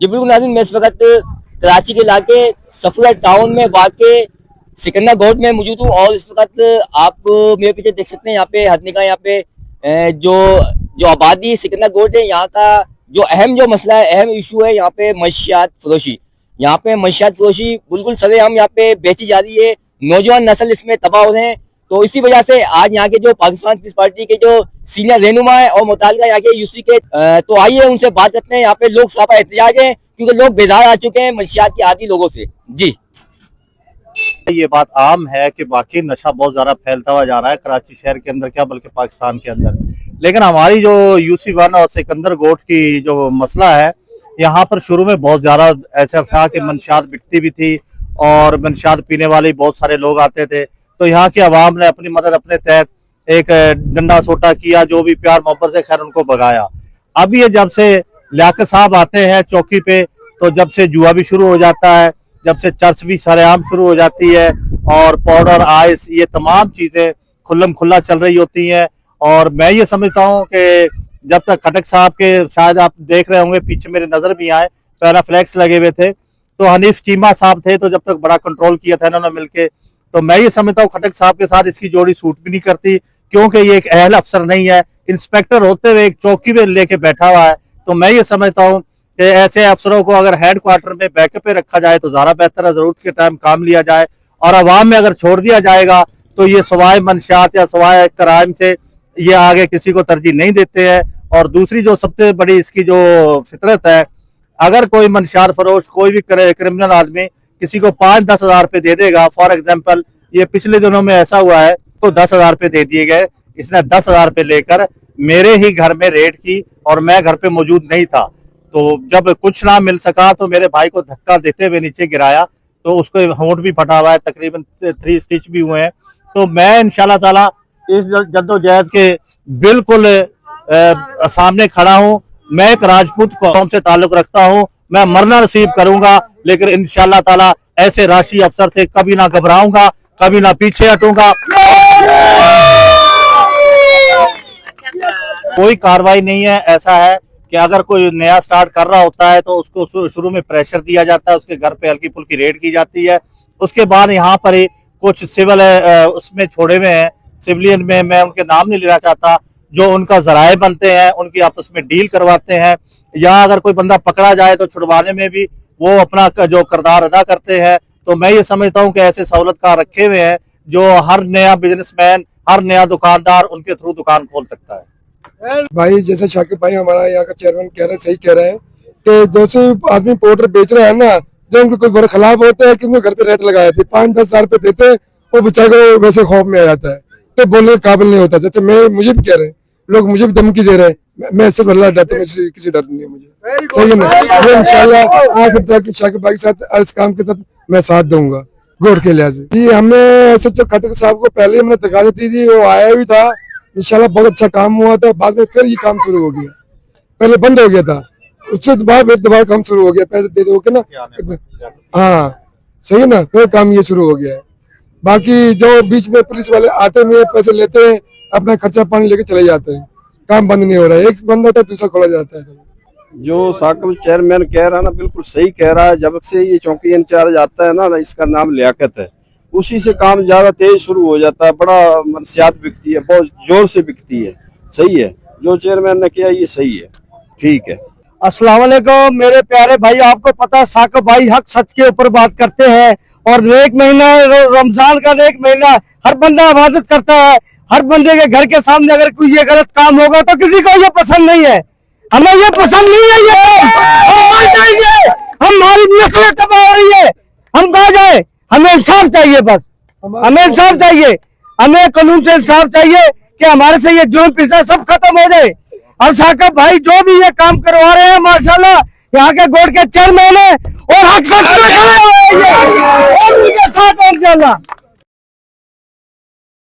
जी बिल्कुल नाज़रीन, मैं इस वक्त कराची के इलाके सफूरा टाउन में वाक़े सिकंदर गोट में मौजूद हूँ और इस वक्त आप मेरे पीछे देख सकते हैं यहाँ पे हद निगाह यहाँ पे जो जो आबादी सिकंदर गोट है, यहाँ का जो अहम जो मसला है, अहम इशू है यहाँ पे मंशियात फरोशी। यहाँ पे मंशियात फरोशी बिल्कुल सरेआम यहाँ पे बेची जा रही है, नौजवान नस्ल इसमें तबाह हो रहे हैं। तो इसी वजह से आज यहाँ के जो पाकिस्तान पीपल्स पार्टी के जो सीनियर रहनुमा है और मुतालिका यहाँ के यूसी के तो आइए उनसे बात करते हैं। यहाँ पे लोग सभा एहतजाज है क्योंकि लोग बेजार आ चुके हैं मंशियात के आदी लोगों से। जी ये बात आम है कि बाकी नशा बहुत ज्यादा फैलता हुआ जा रहा है कराची शहर के अंदर, क्या बल्कि पाकिस्तान के अंदर। लेकिन हमारी जो यूसी 1 और सिकंदर गोट की जो मसला है, यहाँ पर शुरू में बहुत ज्यादा ऐसा था कि मंशियात बिकती भी थी और मंशियात पीने वाले बहुत सारे लोग आते थे। तो यहाँ की आवाम ने अपनी मदद अपने तहत एक डंडा सोटा किया, जो भी प्यार मोहब्बत से खैर उनको भगाया। अब ये जब से लियाकत साहब आते हैं चौकी पे, तो जब से जुआ भी शुरू हो जाता है, जब से चर्च भी सरेआम शुरू हो जाती है और पाउडर आइस ये तमाम चीजें खुल्लम खुल्ला चल रही होती हैं। और मैं ये समझता हूँ कि जब तक खटक साहब के, शायद आप देख रहे होंगे पीछे मेरे नजर भी आए, पहला फ्लैक्स लगे हुए थे, तो हनीफ चीमा साहब थे, तो जब तक बड़ा कंट्रोल किया था इन्होंने मिलके। तो मैं ये समझता हूँ खटक साहब के साथ इसकी जोड़ी सूट भी नहीं करती, क्योंकि ये एक अहल अफसर नहीं है, इंस्पेक्टर होते हुए एक चौकी में लेके बैठा हुआ है। तो मैं ये समझता हूँ कि ऐसे अफसरों को अगर हेड क्वार्टर में बैकअप पे रखा जाए तो ज्यादा बेहतर है, जरूरत के टाइम काम लिया जाए। और अवाम में अगर छोड़ दिया जाएगा तो ये सवाए मंशियात या सवाए क्राइम से ये आगे किसी को तरजीह नहीं देते हैं। और दूसरी जो सबसे बड़ी इसकी जो फितरत है, अगर कोई मंशियात फरोश कोई भी क्रिमिनल आदमी किसी को 5-10 हजार रुपये दे देगा, फॉर एग्जाम्पल ये पिछले दिनों में ऐसा हुआ है, तो 10 हजार रुपये दे दिए गए। इसने 10 हजार रुपये लेकर मेरे ही घर में रेड की और मैं घर पे मौजूद नहीं था। तो जब कुछ ना मिल सका तो मेरे भाई को धक्का देते हुए नीचे गिराया, तो उसको होंठ भी फटा हुआ है, तकरीबन 3 स्टिच भी हुए हैं। तो मैं इंशाल्लाह ताला इस जद्दोजहद के बिल्कुल सामने खड़ा हूँ। मैं एक राजपूत कौम से ताल्लुक रखता हूँ, मैं मरना नसीब करूंगा, लेकिन इंशाल्लाह ताला ऐसे राशि अफसर से कभी ना घबराऊंगा, कभी ना पीछे हटूंगा। कोई कार्रवाई नहीं है। ऐसा है कि अगर कोई नया स्टार्ट कर रहा होता है तो उसको शुरू में प्रेशर दिया जाता है, उसके घर पे हल्की फुल्की रेड की जाती है। उसके बाद यहाँ पर ही कुछ सिविल उसमें छोड़े हुए हैं, सिविलियन में, मैं उनके नाम नहीं लेना चाहता, जो उनका जराए बनते हैं, उनकी आपस में डील करवाते हैं। या अगर कोई बंदा पकड़ा जाए तो छुड़वाने में भी वो अपना जो किरदार अदा करते हैं। तो मैं ये समझता हूँ कि ऐसे सहूलतकार रखे हुए हैं जो हर नया बिजनेसमैन, हर नया दुकानदार उनके थ्रू दुकान खोल सकता है। भाई जैसे शाकिब भाई हमारा यहाँ का चेयरमैन कह रहे हैं, सही कह रहे हैं कि 200 आदमी पाउडर बेच रहे हैं ना, जो उनके कोई बड़े खिलाफ होते हैं कि उनके घर पे रेट लगाए थे, 5-10 हजार रुपए देते, वो बेचारे वैसे खौफ में आ जाता है, तो बोलने के काबिल नहीं होता। जैसे मुझे भी कह रहे हैं लोग, मुझे भी धमकी दे रहे हैं, मैं सिर्फ अल्लाह डरता हूँ, किसी डर नहीं है मुझे, सही है ना। इंशाल्लाह आज शाकिब भाई के साथ इस काम के साथ मैं साथ दूंगा गोट के लिहाज से। जी हमने ऐसे तो खटक साहब को पहले हमने तकाजा दी थी, वो आया भी था, इंशाल्लाह बहुत अच्छा काम हुआ था। बाद में फिर ये काम शुरू हो गया, पहले बंद हो गया था, उससे बाद दोबारा काम शुरू हो गया, पैसे दे दो के ना, हाँ सही है ना, फिर काम ये शुरू हो गया है। बाकी जो बीच में पुलिस वाले आते हुए पैसे लेते हैं, अपना खर्चा पानी लेके चले जाते हैं, काम बंद नहीं हो रहा है, एक बंद होता है दूसरा खोला जाता है। जो साकिब चेयरमैन कह रहा है ना, बिल्कुल सही कह रहा है। जब से ये चौकी इंचार्ज आता है ना, इसका नाम लियाकत है, उसी से काम ज्यादा तेज शुरू हो जाता है। बड़ा मंशियात बिकती है, बहुत जोर से बिकती है। सही है जो चेयरमैन ने किया, ये सही है, ठीक है। अस्सलाम वालेकुम मेरे प्यारे भाई, आपको पता साकिब भाई हक सच के ऊपर बात करते हैं। और एक महीना रमजान का, एक महीना हर बंदा इबादत करता है। हर बंदे के घर के सामने अगर कोई ये गलत काम होगा तो किसी को ये पसंद नहीं है, हमें ये पसंद नहीं है। ये हम मर जाएंगे, हमारी नस्लें तबाह हो रही है, हम कहाँ जाए? हमें इंसाफ चाहिए, बस हमें इंसाफ चाहिए, हमें कानून से इंसाफ चाहिए कि हमारे से ये जुर्म पिसा सब खत्म हो जाए। और साकिब भाई जो भी ये काम करवा रहे हैं, माशाल्लाह यहाँ के गोट के चेयरमैन है और हक सच में खड़े हुए हैं, और उनके साथ इंशाल्लाह।